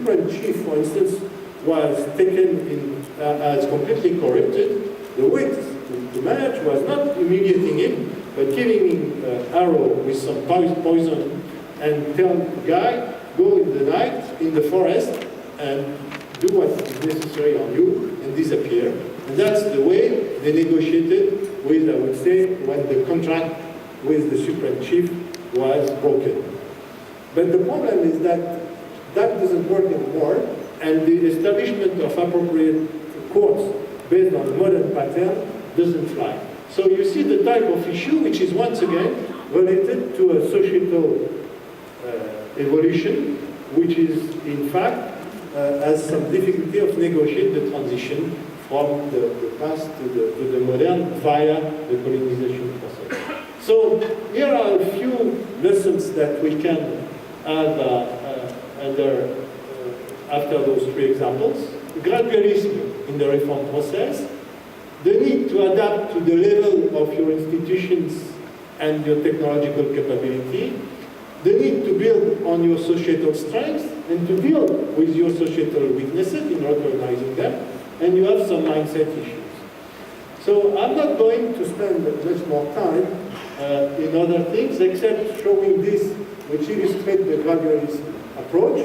supreme chief, for instance, was taken in, as completely corrupted, the way to manage was not humiliating him, but giving him arrow with some poison and tell the guy, go in the night in the forest and do what is necessary on you and disappear. And that's the way they negotiated with, I would say, when the contract with the Supreme Chief was broken. But the problem is that that doesn't work anymore, and the establishment of appropriate courts based on a modern pattern doesn't fly. So you see the type of issue which is once again related to a societal evolution, which is in fact has some difficulty of negotiating the transition from the past to the modern via the colonization process. So here are a few lessons that we can have after those three examples. Gradualism in the reform process, the need to adapt to the level of your institutions and your technological capability, the need to build on your societal strengths and to deal with your societal weaknesses in recognizing them, and you have some mindset issues. So I'm not going to spend much more time in other things except showing this, which illustrates the gradualist approach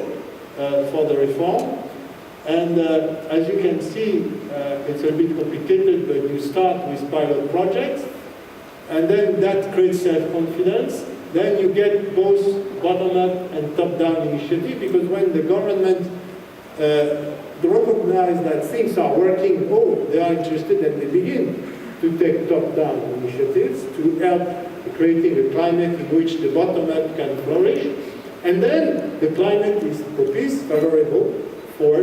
for the reform. And as you can see, it's a bit complicated, but you start with pilot projects, and then that creates self-confidence. Then you get both bottom-up and top-down initiative, because when the government recognize that things are working, they are interested, and they begin to take top-down initiatives to help creating a climate in which the bottom-up can flourish. And then the climate is propice, favorable for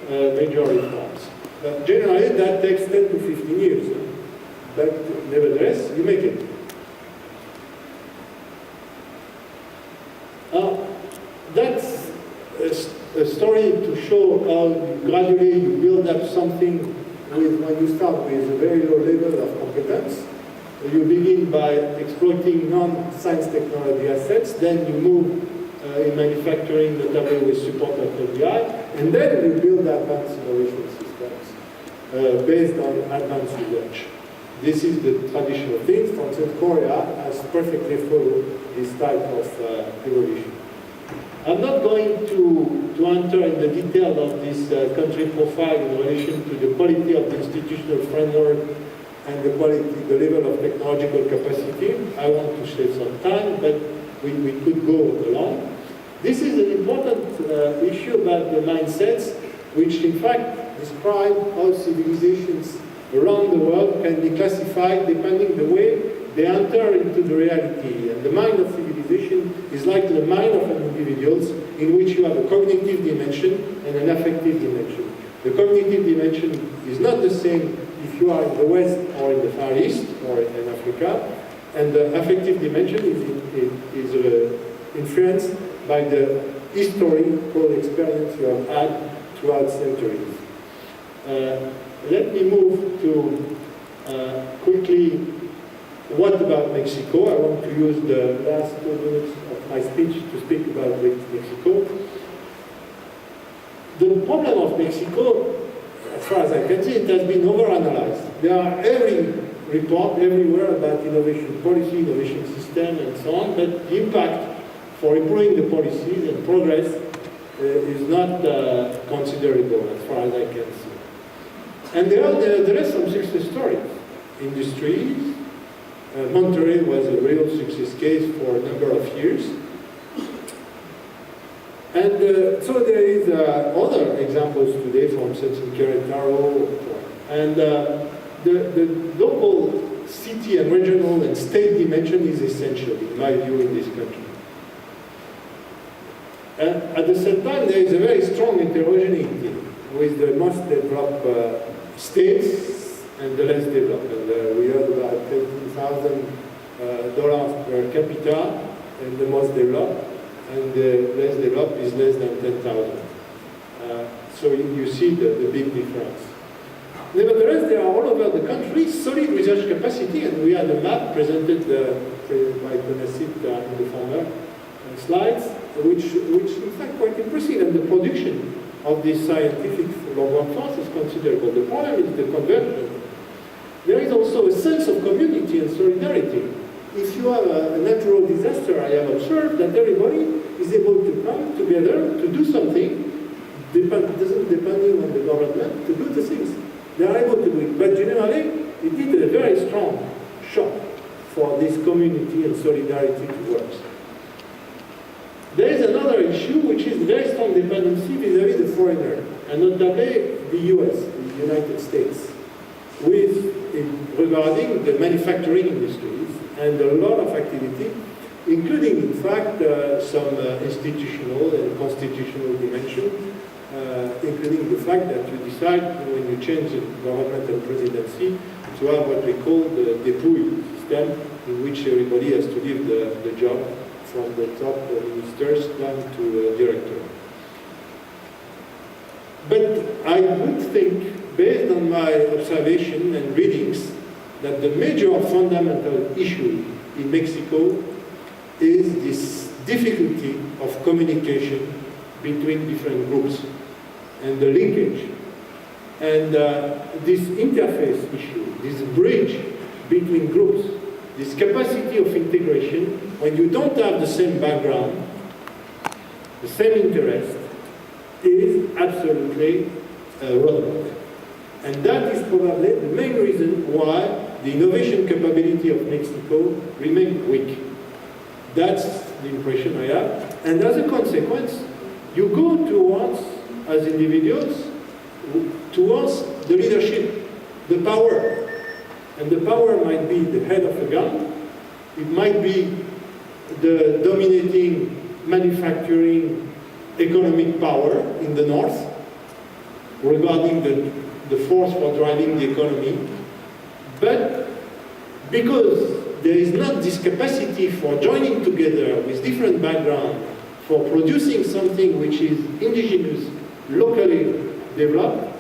major reforms. But generally, that takes 10 to 15 years. But nevertheless, you make it. That's a story to show how gradually you build up something with, when you start with a very low level of competence. You begin by exploiting non-science technology assets, then you move in manufacturing, notably with support of ADIAT, and then you build advanced innovation systems based on advanced research. This is the traditional thing. For instance, Korea has perfectly followed this type of evolution. I'm not going to enter in the detail of this country profile in relation to the quality of the institutional framework and the level of technological capacity. I want to save some time, but we could go along. This is an important issue about the mindsets, which in fact describe how civilizations around the world can be classified depending the way they enter into the reality. And the mind of civilization is like the mind of an individual, in which you have a cognitive dimension and an affective dimension. The cognitive dimension is not the same if you are in the West or in the Far East or in Africa, and the affective dimension is influenced by the historical experience you have had throughout centuries. Let me move to quickly, what about Mexico? I want to use the last 2 minutes of my speech to speak about Mexico. The problem of Mexico, as far as I can see, it has been overanalyzed. There are every report everywhere about innovation policy, innovation system, and so on, but the impact for improving the policies and progress is not considerable as far as I can see. And there are some success stories. Industries. Monterrey was a real success case for a number of years. And so there is other examples today, for instance, in Querétaro. And the local city and regional and state dimension is essential, in my view, in this country. And at the same time, there is a very strong heterogeneity with the most developed states and the less developed. And we heard about $13,000 per capita in the most developed, and the less developed is less than 10,000. So you see the big difference. Nevertheless, there are all over the country solid research capacity, and we had a map presented by Bonasit in the former slides, which in fact quite impressive, and the production of this scientific workforce is considerable. The problem is the conversion. There is also a sense of community and solidarity. If you have a natural disaster, I have observed that everybody is able to come together to do something, depending on the government, to do the things. They are able to do it. But generally, it is a very strong shock for this community and solidarity to work. There is another issue, which is very strong dependency vis-à-vis the foreigner, and notably the US, the United States, regarding the manufacturing industries and a lot of activity, including, in fact, some institutional and constitutional dimension, including the fact that you decide, when you change the government and presidency, to have what we call the dépouille system, in which everybody has to leave the job, from the top ministers down to director. But I would think, based on my observation and readings, that the major fundamental issue in Mexico is this difficulty of communication between different groups and the linkage. And this interface issue, this bridge between groups, this capacity of integration, when you don't have the same background, the same interest, is absolutely a roadblock. And that is probably the main reason why the innovation capability of Mexico remains weak. That's the impression I have. And as a consequence, you go towards, as individuals, towards the leadership, the power. And the power might be the head of a gun, it might be the dominating manufacturing economic power in the north, regarding the force for driving the economy. But because there is not this capacity for joining together with different backgrounds, for producing something which is indigenous, locally developed,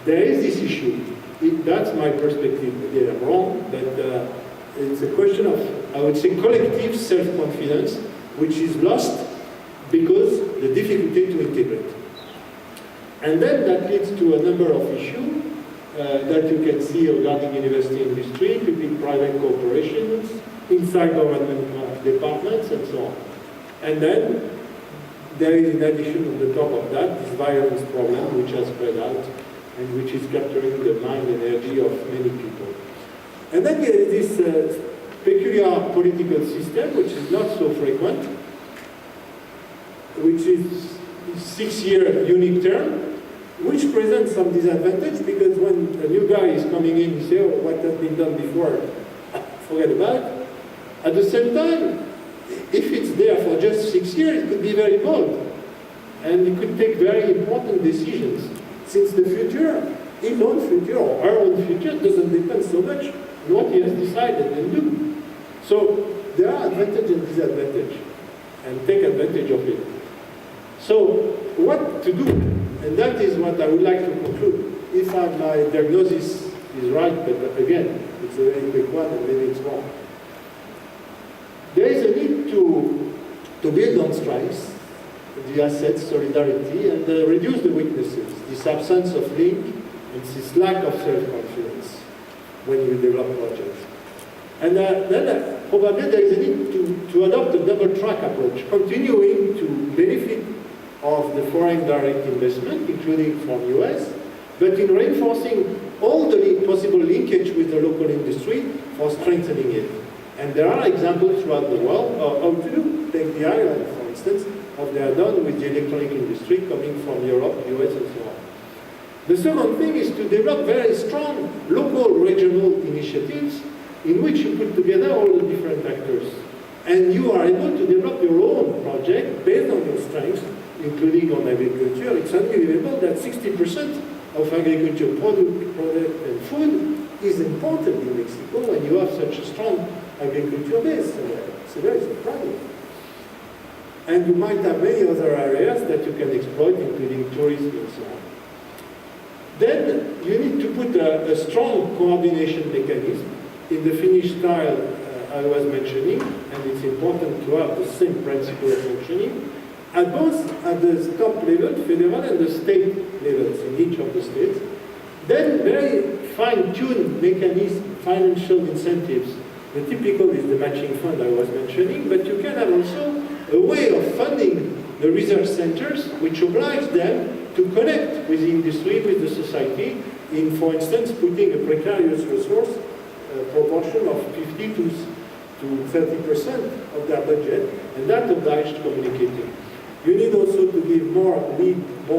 there is this issue. That's my perspective. Maybe I'm wrong, but it's a question of, I would say, collective self-confidence, which is lost because the difficulty to integrate. And then that leads to a number of issues that you can see regarding university industry, public-private cooperations, inside government departments, and so on. And then there is, in addition, on the top of that, this violence problem, which has spread out and which is capturing the mind energy of many people. And then there is this peculiar political system, which is not so frequent, which is 6-year unique term, which presents some disadvantage, because when a new guy is coming in, you say, oh, what has been done before, forget about it. At the same time, if it's there for just 6 years, it could be very bold. And it could take very important decisions, since the future, his own future, or our own future, doesn't depend so much on what he has decided and do. So there are advantages and disadvantages, and take advantage of it. So what to do? And that is what I would like to conclude. If my diagnosis is right, but again, it's a very quick one and maybe it's wrong. There is a need to build on strengths, the assets, solidarity, and reduce the weaknesses, this absence of link and this lack of self-confidence when you develop projects. And then probably there is a need to adopt a double-track approach, continuing to benefit of the foreign direct investment, including from US, but in reinforcing all the possible linkage with the local industry for strengthening it. And there are examples throughout the world of how to do. Take the island, for instance, of they are done with the electronic industry coming from Europe, US, and so on. The second thing is to develop very strong local, regional initiatives in which you put together all the different actors. And you are able to develop your own project based on your strengths, including on agriculture. It's unbelievable that 60% of agriculture product and food is imported in Mexico when you have such a strong agriculture base. It's very surprising. And you might have many other areas that you can exploit, including tourism and so on. Then you need to put a strong coordination mechanism in the Finnish style I was mentioning, and it's important to have the same principle of functioning. at both at the top level, federal and the state levels in each of the states. Then very fine-tuned mechanism, financial incentives. The typical is the matching fund I was mentioning, but you can have also a way of funding the research centers which oblige them to connect with the industry, with the society, in, for instance, putting a precarious resource proportion of 50 to 30% of their budget, and that obliged communicating. You need also to give more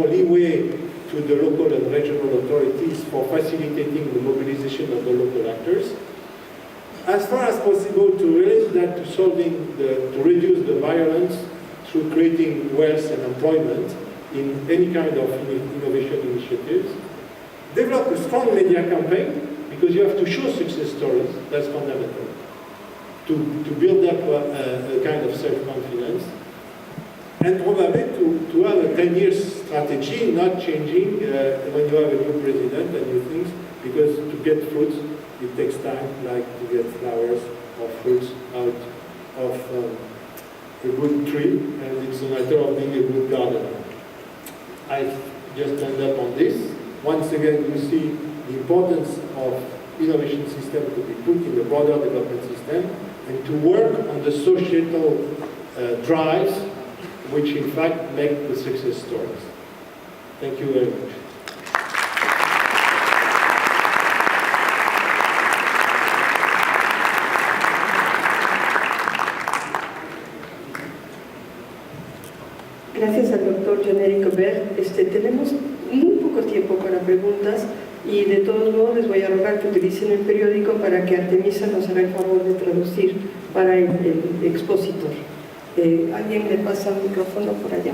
leeway to the local and regional authorities for facilitating the mobilization of the local actors. As far as possible, to relate that to to reduce the violence through creating wealth and employment in any kind of innovation initiatives. Develop a strong media campaign, because you have to show success stories, that's fundamental, to build up a kind of self-confidence. And probably to have a 10-year strategy, not changing when you have a new president and new things, because to get fruits, it takes time, like to get flowers or fruits out of a good tree, and it's a matter of being a good gardener. I've just ended up on this. Once again, you see the importance of innovation system to be put in the broader development system, and to work on the societal drives, which in fact make the success stories. Thank you very much. Gracias al doctor Jean-Éric Aubert. Tenemos muy poco tiempo para preguntas y de todos modos les voy a rogar que utilicen el periódico para que Artemisa nos haga el favor de traducir para el expositor. ¿Alguien le pasa el micrófono por allá?